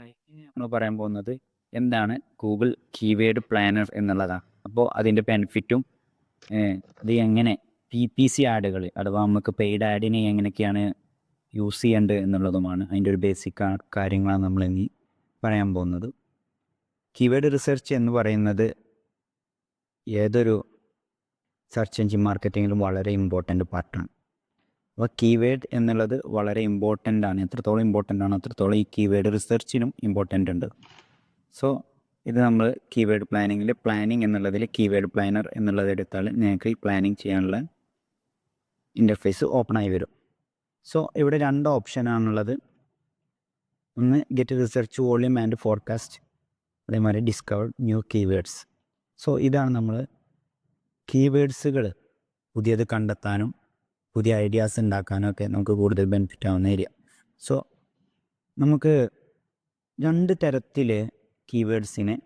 നമ്മൾ പറയാൻ പോകുന്നത് എന്താണ് ഗൂഗിൾ കീവേഡ് പ്ലാനർ എന്നുള്ളതാണ്. അപ്പോൾ അതിൻ്റെ ബെനിഫിറ്റും ഇത് എങ്ങനെ PPC ആഡുകൾ അഥവാ നമുക്ക് പെയ്ഡ് ആഡിനെ എങ്ങനെയൊക്കെയാണ് യൂസ് ചെയ്യേണ്ടത് എന്നുള്ളതുമാണ്. അതിൻ്റെ ഒരു ബേസിക് കാര്യങ്ങളാണ് നമ്മൾ ഇനി പറയാൻ പോകുന്നത്. കീവേഡ് റിസർച്ച് എന്ന് പറയുന്നത് ഏതൊരു സെർച്ച് എഞ്ചിൻ മാർക്കറ്റിങ്ങിലും വളരെ ഇമ്പോർട്ടൻ്റ് പാർട്ടാണ്. അപ്പോൾ കീവേഡ് എന്നുള്ളത് വളരെ ഇമ്പോർട്ടൻ്റ് ആണ്. എത്രത്തോളം ഇമ്പോർട്ടൻ്റ് ആണ് അത്രത്തോളം ഈ കീവേഡ് റിസർച്ചിനും ഇമ്പോർട്ടൻ്റ് ഉണ്ട്. സോ ഇത് നമ്മൾ കീവേഡ് പ്ലാനിങ്ങിൽ പ്ലാനിങ് എന്നുള്ളതിൽ കീവേഡ് പ്ലാനർ എന്നുള്ളത് എടുത്താൽ നിങ്ങൾക്ക് ഈ പ്ലാനിങ് ചെയ്യാനുള്ള ഇൻ്റർഫേസ് ഓപ്പൺ ആയി വരും. സോ ഇവിടെ രണ്ട് ഓപ്ഷനാണുള്ളത്. ഒന്ന് get research volume and forecast, അതേമാതിരി ഡിസ്കവർ ന്യൂ കീവേഡ്സ്. സോ ഇതാണ് നമ്മൾ കീവേഡ്സുകൾ പുതിയത് കണ്ടെത്താനും പുതിയ ഐഡിയാസ് ഉണ്ടാക്കാനും ഒക്കെ നമുക്ക് കൂടുതൽ ബെനിഫിറ്റ് ആവുന്ന ഏരിയ. സോ നമുക്ക് രണ്ട് തരത്തിൽ കീവേഡ്സിനെ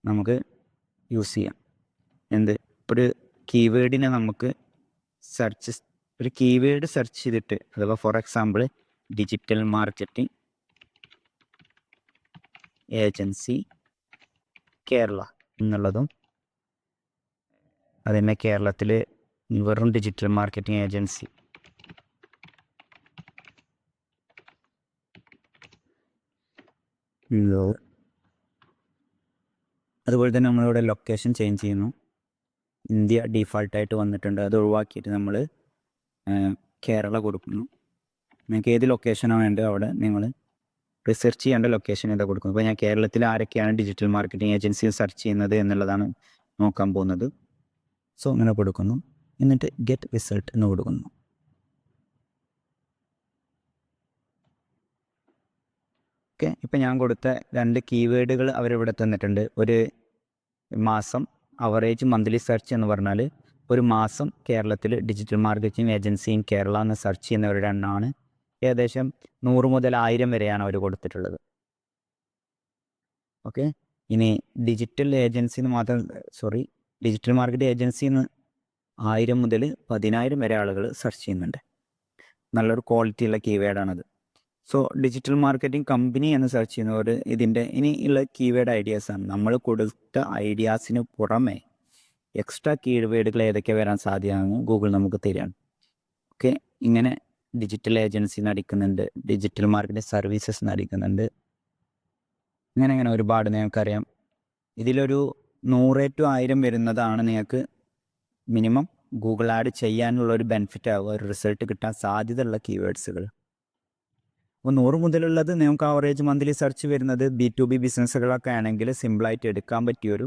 നമുക്ക് യൂസ് ചെയ്യാം. ഒരു കീവേഡിനെ നമുക്ക് ഒരു കീവേഡ് സെർച്ച് ചെയ്തിട്ട്, അഥവാ for example digital marketing agency Kerala എന്നുള്ളതും, അതന്നെ കേരളത്തിൽ വെറും ഡിജിറ്റൽ മാർക്കറ്റിംഗ് ഏജൻസി അതുപോലെ തന്നെ നമ്മളിവിടെ ലൊക്കേഷൻ ചേഞ്ച് ചെയ്യുന്നു. ഇന്ത്യ ഡീഫാൾട്ടായിട്ട് വന്നിട്ടുണ്ട്, അത് ഒഴിവാക്കിയിട്ട് നമ്മൾ കേരള കൊടുക്കുന്നു. നിങ്ങൾക്ക് ഏത് ലൊക്കേഷനാണ് വേണ്ടത് അവിടെ നിങ്ങൾ റിസർച്ച് ചെയ്യേണ്ട ലൊക്കേഷൻ ഏതാ കൊടുക്കുന്നത്. അപ്പോൾ ഞാൻ കേരളത്തിൽ ആരൊക്കെയാണ് ഡിജിറ്റൽ മാർക്കറ്റിംഗ് ഏജൻസി സെർച്ച് ചെയ്യുന്നത് എന്നുള്ളതാണ് നോക്കാൻ പോകുന്നത്. സോ ഇങ്ങനെ കൊടുക്കുന്നു, എന്നിട്ട് ഗെറ്റ് റിസൾട്ട് എന്ന് കൊടുക്കുന്നു. ഓക്കെ, ഇപ്പം ഞാൻ കൊടുത്ത രണ്ട് കീവേഡുകൾ അവരിവിടെ തന്നിട്ടുണ്ട്. ഒരു മാസം അവറേജ് മന്ത്ലി സെർച്ച് എന്ന് പറഞ്ഞാൽ ഒരു മാസം കേരളത്തിൽ digital marketing agency in Kerala എന്ന് സെർച്ച് ചെയ്യുന്നവരുടെ എണ്ണമാണ് ഏകദേശം 100 മുതൽ 1000 വരെയാണ് അവർ കൊടുത്തിട്ടുള്ളത്. ഓക്കെ, ഇനി ഡിജിറ്റൽ മാർക്കറ്റ് ഏജൻസിന്ന് 1000 മുതൽ 10000 വരെ ആളുകൾ സെർച്ച് ചെയ്യുന്നുണ്ട്. നല്ലൊരു ക്വാളിറ്റിയുള്ള കീവേഡാണത്. സോ ഡിജിറ്റൽ മാർക്കറ്റിംഗ് കമ്പനി എന്ന് സെർച്ച് ചെയ്യുന്നവർ ഇതിൻ്റെ ഇനി ഉള്ള കീവേഡ് ഐഡിയാസാണ്. നമ്മൾ കൊടുത്ത ഐഡിയാസിന് പുറമെ എക്സ്ട്രാ കീവേഡുകൾ ഏതൊക്കെ വരാൻ സാധ്യതയാണെന്ന് ഗൂഗിൾ നമുക്ക് തരികയാണ്. ഓക്കെ, ഇങ്ങനെ ഡിജിറ്റൽ ഏജൻസി നടിക്കുന്നുണ്ട്, ഡിജിറ്റൽ മാർക്കറ്റിംഗ് സർവീസസ് നടിക്കുന്നുണ്ട്, ഇങ്ങനെ ഒരുപാട് നിങ്ങൾക്കറിയാം. ഇതിലൊരു 100 to 1000 വരുന്നതാണ് നിങ്ങൾക്ക് മിനിമം ഗൂഗിൾ ആഡ് ചെയ്യാനുള്ള ഒരു ബെനിഫിറ്റ് ആവുക, ഒരു റിസൾട്ട് കിട്ടാൻ സാധ്യതയുള്ള കീവേഡ്സുകൾ. അപ്പോൾ 100 മുതലുള്ളത് നിങ്ങൾക്ക് ആവറേജ് മന്ത്ലി സെർച്ച് വരുന്നത് B2B ബിസിനസ്സുകളൊക്കെ ആണെങ്കിൽ സിമ്പിളായിട്ട് എടുക്കാൻ പറ്റിയൊരു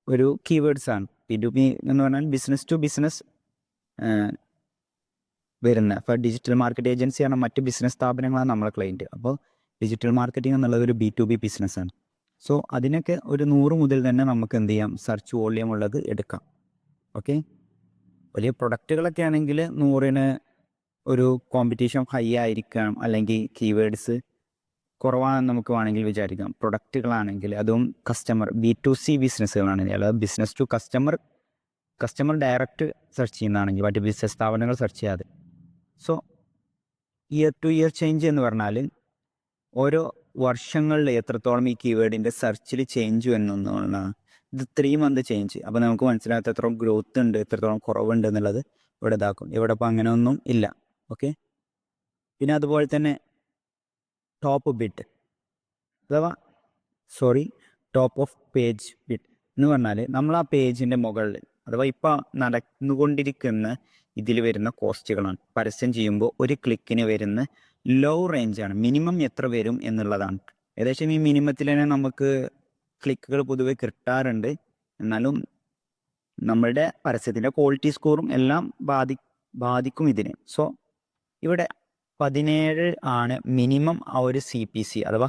ഒരു കീവേഡ്സാണ്. B2B എന്ന് പറഞ്ഞാൽ ബിസിനസ് ടു ബിസിനസ് വരുന്ന. അപ്പോൾ ഡിജിറ്റൽ മാർക്കറ്റ് ഏജൻസിയാണ് മറ്റ് ബിസിനസ് സ്ഥാപനങ്ങളാണ് നമ്മളെ ക്ലയൻറ്റ്. അപ്പോൾ ഡിജിറ്റൽ മാർക്കറ്റിംഗ് എന്നുള്ളത് ഒരു B2B ബിസിനസ്സാണ്. സോ അതിനൊക്കെ ഒരു 100 മുതൽ തന്നെ നമുക്ക് എന്ത് ചെയ്യാം, സെർച്ച് വോള്യൂം ഉള്ളത് എടുക്കാം. ഓക്കെ, വലിയ പ്രൊഡക്റ്റുകളൊക്കെ ആണെങ്കിൽ 100-ന് ഒരു കോമ്പറ്റീഷൻ ഹൈ ആയിരിക്കാം, അല്ലെങ്കിൽ കീവേഡ്സ് കുറവാണെന്ന് നമുക്ക് വേണമെങ്കിൽ വിചാരിക്കാം. പ്രൊഡക്റ്റുകളാണെങ്കിൽ അതും B2C ബിസിനസ്സുകളാണെങ്കിൽ, അല്ലാതെ business to customer direct search ചെയ്യുന്നതാണെങ്കിൽ മറ്റ് ബിസിനസ് സ്ഥാപനങ്ങൾ സെർച്ച് ചെയ്യാതെ. So year to year change എന്ന് പറഞ്ഞാൽ ഓരോ വർഷങ്ങളിൽ എത്രത്തോളം ഈ കീവേഡിൻ്റെ സെർച്ചിൽ ചേഞ്ച് വരുന്നതാണ്. ഇത് 3 month ചേഞ്ച്. അപ്പോൾ നമുക്ക് മനസ്സിലാകാത്ത എത്രത്തോളം ഗ്രോത്ത് ഉണ്ട്, എത്രത്തോളം കുറവുണ്ട് എന്നുള്ളത് ഇവിടെ ഇതാക്കും. ഇവിടെ ഇപ്പോൾ അങ്ങനെ ഒന്നും ഇല്ല. ഓക്കെ, പിന്നെ അതുപോലെ തന്നെ ടോപ്പ് ഓഫ് പേജ് ബിഡ് എന്ന് പറഞ്ഞാൽ നമ്മൾ ആ പേജിൻ്റെ മുകളിൽ, അഥവാ ഇപ്പോൾ നടന്നുകൊണ്ടിരിക്കുന്ന ഇതിൽ വരുന്ന കോസ്റ്റുകളാണ്. പരസ്യം ചെയ്യുമ്പോൾ ഒരു ക്ലിക്കിന് വരുന്ന ലോ റേഞ്ചാണ്, മിനിമം എത്ര വരും എന്നുള്ളതാണ്. ഏകദേശം ഈ മിനിമത്തിൽ തന്നെ നമുക്ക് ക്ലിക്കുകൾ പൊതുവെ കിട്ടാറുണ്ട്. എന്നാലും നമ്മളുടെ പരസ്യത്തിൻ്റെ ക്വാളിറ്റി സ്കോറും എല്ലാം ബാധിക്കും ഇതിന്. സോ ഇവിടെ 17 ആണ് മിനിമം ആ ഒരു CPC അഥവാ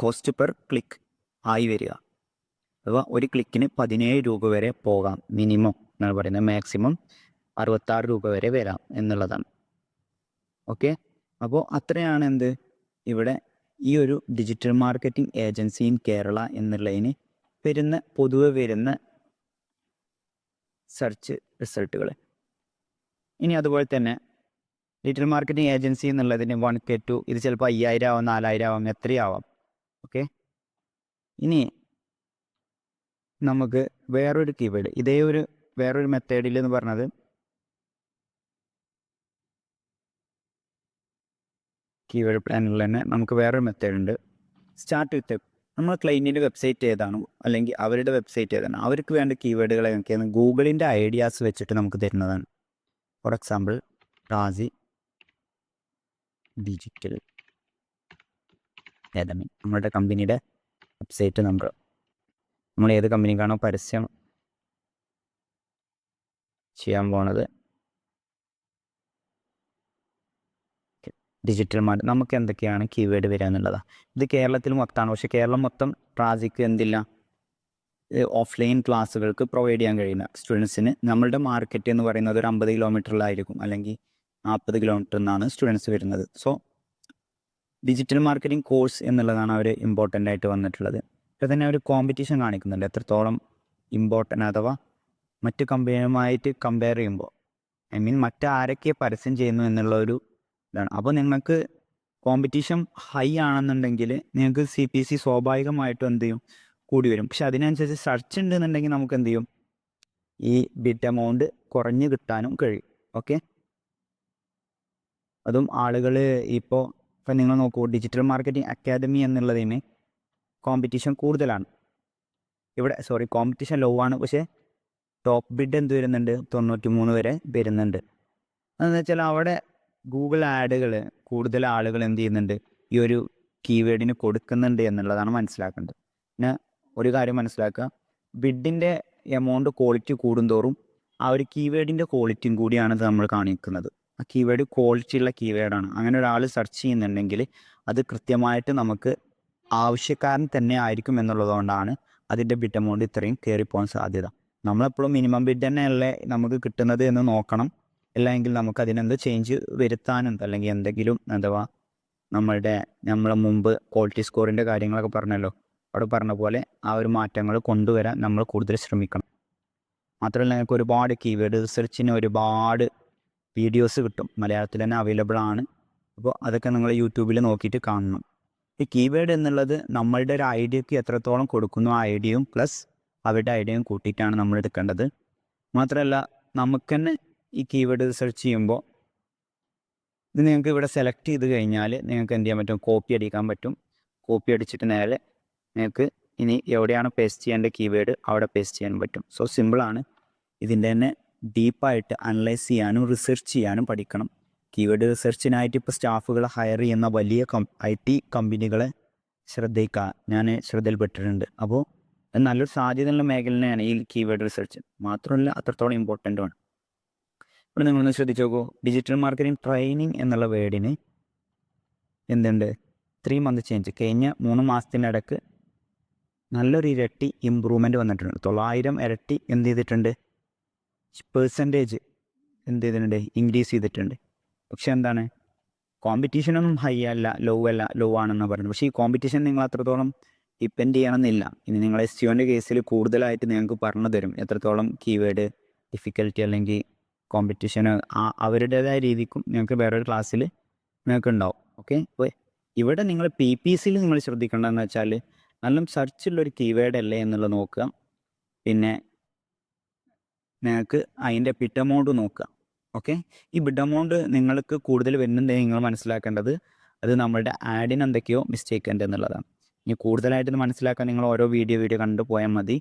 കോസ്റ്റ് പെർ ക്ലിക്ക് ആയി വരിക. അഥവാ ഒരു ക്ലിക്കിന് 17 രൂപ വരെ പോകാം മിനിമം എന്നാണ് പറയുന്നത്. മാക്സിമം 66 രൂപ വരെ വരാം എന്നുള്ളതാണ്. ഓക്കെ, അപ്പോൾ അത്രയാണ് ഇവിടെ ഈ ഒരു digital marketing agency in Kerala എന്നുള്ളതിന് പൊതുവെ വരുന്ന സെർച്ച് റിസൾട്ടുകൾ. ഇനി അതുപോലെ തന്നെ ഡിജിറ്റൽ മാർക്കറ്റിംഗ് ഏജൻസി എന്നുള്ളതിന് 1K to ഇത് ചിലപ്പോൾ 5000 ആവാം, 4000 ആവാം, എത്രയാവാം. ഓക്കെ, ഇനി നമുക്ക് വേറൊരു കീവേഡ്, വേറൊരു മെത്തേഡിൽ എന്ന് പറഞ്ഞത് കീവേഡ് പ്ലാനിൽ തന്നെ നമുക്ക് വേറൊരു മെത്തേഡ് ഉണ്ട്. സ്റ്റാർട്ട് വിത്ത് നമ്മൾ ക്ലൈൻറ്റിൻ്റെ വെബ്സൈറ്റ് ഏതാണോ അല്ലെങ്കിൽ അവരുടെ വെബ്സൈറ്റ് ഏതാണോ അവർക്ക് വേണ്ട കീവേഡുകൾ ഏതൊക്കെയാണ് ഗൂഗിളിൻ്റെ ഐഡിയാസ് വെച്ചിട്ട് നമുക്ക് തരുന്നതാണ്. For example Razi digital academy, നമ്മളുടെ കമ്പനിയുടെ വെബ്സൈറ്റ് നമ്മൾ ഏത് കമ്പനിക്കാണോ പരസ്യം ചെയ്യാൻ പോണത്, ഡിജിറ്റൽ മാർക്കറ്റ് നമുക്ക് എന്തൊക്കെയാണ് കീവേഡ് വരിക എന്നുള്ളതാണ്. ഇത് കേരളത്തിൽ മൊത്തമാണ്, പക്ഷേ കേരളം മൊത്തം റാസിക്ക് എന്തില്ല, ഓഫ്ലൈൻ ക്ലാസ്സുകൾക്ക് പ്രൊവൈഡ് ചെയ്യാൻ കഴിയുന്ന സ്റ്റുഡൻസിന് നമ്മളുടെ മാർക്കറ്റ് എന്ന് പറയുന്നത് ഒരു 50 കിലോമീറ്ററിലായിരിക്കും അല്ലെങ്കിൽ 40 കിലോമീറ്റർ എന്നാണ് സ്റ്റുഡൻസ് വരുന്നത്. സോ ഡിജിറ്റൽ മാർക്കറ്റിംഗ് കോഴ്സ് എന്നുള്ളതാണ് അവർ ഇമ്പോർട്ടൻ്റ് ആയിട്ട് വന്നിട്ടുള്ളത്. ഇപ്പോൾ തന്നെ അവർ കോമ്പറ്റീഷൻ കാണിക്കുന്നുണ്ട്, എത്രത്തോളം ഇമ്പോർട്ടൻ്റ് അഥവാ മറ്റ് കമ്പനിയുമായിട്ട് കമ്പയർ ചെയ്യുമ്പോൾ മറ്റാരൊക്കെ പരസ്യം ചെയ്യുന്നു എന്നുള്ള ഒരു ഇതാണ്. അപ്പോൾ നിങ്ങൾക്ക് കോമ്പറ്റീഷൻ ഹൈ ആണെന്നുണ്ടെങ്കിൽ നിങ്ങൾക്ക് CPC സ്വാഭാവികമായിട്ടും എന്ത് ചെയ്യും, കൂടി വരും. പക്ഷെ അതിനനുസരിച്ച് സെർച്ച് ഉണ്ടെന്നുണ്ടെങ്കിൽ നമുക്ക് എന്ത് ചെയ്യും, ഈ ബിഡ് എമൗണ്ട് കുറഞ്ഞ് കിട്ടാനും കഴിയും. ഓക്കെ, അതും ആളുകൾ ഇപ്പം നിങ്ങൾ നോക്കൂ, ഡിജിറ്റൽ മാർക്കറ്റിംഗ് അക്കാദമി എന്നുള്ളതിന് കോമ്പറ്റീഷൻ കൂടുതലാണ്. ഇവിടെ കോമ്പറ്റീഷൻ ലോ ആണ്, പക്ഷേ ടോപ്പ് ബിഡ് എന്ത് വരുന്നുണ്ട്, 93 വരെ വരുന്നുണ്ട്. അതെന്ന് വെച്ചാൽ അവിടെ ഗൂഗിൾ ആഡുകൾ കൂടുതൽ ആളുകൾ എന്ത് ചെയ്യുന്നുണ്ട്, ഈ ഒരു കീവേഡിന് കൊടുക്കുന്നുണ്ട് എന്നുള്ളതാണ് മനസ്സിലാക്കേണ്ടത്. പിന്നെ ഒരു കാര്യം മനസ്സിലാക്കുക, ബിഡിൻ്റെ എമൗണ്ട് ക്വാളിറ്റി കൂടുന്തോറും ആ ഒരു കീവേഡിൻ്റെ ക്വാളിറ്റിയും കൂടിയാണ് നമ്മൾ കാണിക്കുന്നത്. ആ കീവേഡ് ക്വാളിറ്റി ഉള്ള കീവേഡാണ്. അങ്ങനെ ഒരാൾ സെർച്ച് ചെയ്യുന്നുണ്ടെങ്കിൽ അത് കൃത്യമായിട്ട് നമുക്ക് ആവശ്യക്കാരൻ തന്നെ ആയിരിക്കും എന്നുള്ളതുകൊണ്ടാണ് അതിൻ്റെ ബിഡ് എമൗണ്ട് ഇത്രയും കയറിപ്പോകാൻ സാധ്യത. നമ്മളെപ്പോഴും മിനിമം ബിഡ് തന്നെയല്ലേ നമുക്ക് കിട്ടുന്നത് എന്ന് നോക്കണം. അല്ലെങ്കിൽ നമുക്ക് അതിനെന്ത് ചേഞ്ച് വരുത്താനുണ്ട്, അല്ലെങ്കിൽ എന്തെങ്കിലും അഥവാ നമ്മളെ മുമ്പ് ക്വാളിറ്റി സ്കോറിൻ്റെ കാര്യങ്ങളൊക്കെ പറഞ്ഞല്ലോ, അവിടെ പറഞ്ഞ പോലെ ആ ഒരു മാറ്റങ്ങൾ കൊണ്ടുവരാൻ നമ്മൾ കൂടുതൽ ശ്രമിക്കണം. മാത്രമല്ല ഞങ്ങൾക്ക് ഒരുപാട് കീവേഡ് റിസർച്ചിന് ഒരുപാട് വീഡിയോസ് കിട്ടും, മലയാളത്തിൽ തന്നെ അവൈലബിൾ ആണ്. അപ്പോൾ അതൊക്കെ നിങ്ങൾ യൂട്യൂബിൽ നോക്കിയിട്ട് കാണണം. ഈ കീവേഡ് എന്നുള്ളത് നമ്മളുടെ ഒരു ഐഡിയക്ക് എത്രത്തോളം കൊടുക്കുന്നു ആ ഐഡിയയും പ്ലസ് അവരുടെ ഐഡിയയും കൂട്ടിയിട്ടാണ് നമ്മൾ എടുക്കേണ്ടത്. മാത്രമല്ല നമുക്ക് തന്നെ ഈ കീവേഡ് റിസർച്ച് ചെയ്യുമ്പോൾ ഇത് നിങ്ങൾക്ക് ഇവിടെ സെലക്ട് ചെയ്ത് കഴിഞ്ഞാൽ നിങ്ങൾക്ക് എന്ത് ചെയ്യാൻ പറ്റും, കോപ്പി അടിക്കാൻ പറ്റും. കോപ്പി അടിച്ചിട്ട് നേരെ നിങ്ങൾക്ക് ഇനി എവിടെയാണ് പേസ്റ്റ് ചെയ്യേണ്ട കീവേഡ് അവിടെ പേസ്റ്റ് ചെയ്യാൻ പറ്റും. സോ സിമ്പിളാണ്. ഇതിൻ്റെ തന്നെ ഡീപ്പായിട്ട് അനലൈസ് ചെയ്യാനും റിസർച്ച് ചെയ്യാനും പഠിക്കണം. കീവേഡ് റിസർച്ചിനായിട്ട് ഇപ്പോൾ സ്റ്റാഫുകൾ ഹയർ ചെയ്യുന്ന വലിയ IT കമ്പനികളെ ഞാൻ ശ്രദ്ധയിൽപ്പെട്ടിട്ടുണ്ട്. അപ്പോൾ നല്ലൊരു സാധ്യതയുള്ള മേഖലയാണ് ഈ കീവേഡ് റിസർച്ച്. മാത്രമല്ല അത്രത്തോളം ഇമ്പോർട്ടൻ്റുമാണ്. ഇവിടെ നിങ്ങളൊന്ന് ശ്രദ്ധിച്ച് നോക്കൂ, ഡിജിറ്റൽ മാർക്കറ്റിംഗ് ട്രെയിനിങ് എന്നുള്ള വേർഡിന് എന്തുണ്ട്, 3 month ചേഞ്ച്, കഴിഞ്ഞ 3 മാസത്തിനിടക്ക് നല്ലൊരു ഇരട്ടി ഇമ്പ്രൂവ്മെൻറ്റ് വന്നിട്ടുണ്ട്. 900 ഇരട്ടി എന്ത് ചെയ്തിട്ടുണ്ട്, പെർസെൻറ്റേജ് എന്ത് ചെയ്തിട്ടുണ്ട്, ഇൻക്രീസ് ചെയ്തിട്ടുണ്ട്. പക്ഷെ എന്താണ്, കോമ്പറ്റീഷനൊന്നും ഹൈ അല്ല, ലോ ആണെന്ന് പറയുന്നത്. പക്ഷേ ഈ കോമ്പറ്റീഷൻ നിങ്ങൾ അത്രത്തോളം ഡിപ്പെൻഡ് ചെയ്യണമെന്നില്ല. ഇനി നിങ്ങൾ SEOൻ്റെ കേസിൽ കൂടുതലായിട്ട് നിങ്ങൾക്ക് പറഞ്ഞു തരും എത്രത്തോളം കീവേഡ് ഡിഫിക്കൽറ്റി അല്ലെങ്കിൽ കോമ്പറ്റീഷൻ അവരുടേതായ രീതിക്കും നിങ്ങൾക്ക് വേറൊരു ക്ലാസ്സിൽ നിങ്ങൾക്ക് ഉണ്ടാവും. ഓക്കെ, അപ്പോൾ ഇവിടെ നിങ്ങൾ PPCയിൽ നിങ്ങൾ ശ്രദ്ധിക്കേണ്ടതെന്ന് വെച്ചാൽ നല്ല സെർച്ചുള്ളൊരു കീവേഡ് അല്ലേ എന്നുള്ളത് നോക്കുക. പിന്നെ നിങ്ങൾക്ക് അതിൻ്റെ ബിഡ് എമൗണ്ട് നോക്കുക. ഓക്കെ, ഈ ബിഡ് എമൗണ്ട് നിങ്ങൾക്ക് കൂടുതൽ വരുന്നുണ്ടെങ്കിൽ നിങ്ങൾ മനസ്സിലാക്കേണ്ടത് അത് നമ്മളുടെ ആഡിന് എന്തൊക്കെയോ മിസ്റ്റേക്ക് ഉണ്ട് എന്നുള്ളതാണ്. ഇനി കൂടുതലായിട്ട് മനസ്സിലാക്കാൻ നിങ്ങൾ ഓരോ വീഡിയോ കണ്ടു പോയാൽ മതി.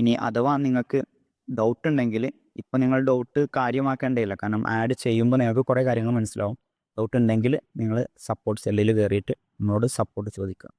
ഇനി അഥവാ നിങ്ങൾക്ക് ഡൗട്ട് ഉണ്ടെങ്കിൽ ഇപ്പം നിങ്ങൾ ഡൗട്ട് കാര്യമാക്കേണ്ടതില്ല, കാരണം ആഡ് ചെയ്യുമ്പോൾ നിങ്ങൾക്ക് കുറേ കാര്യങ്ങൾ മനസ്സിലാവും. ഡൗട്ട് ഉണ്ടെങ്കിൽ നിങ്ങൾ സപ്പോർട്ട് സെല്ലിൽ കയറിയിട്ട് നമ്മളോട് സപ്പോർട്ട് ചോദിക്കുക.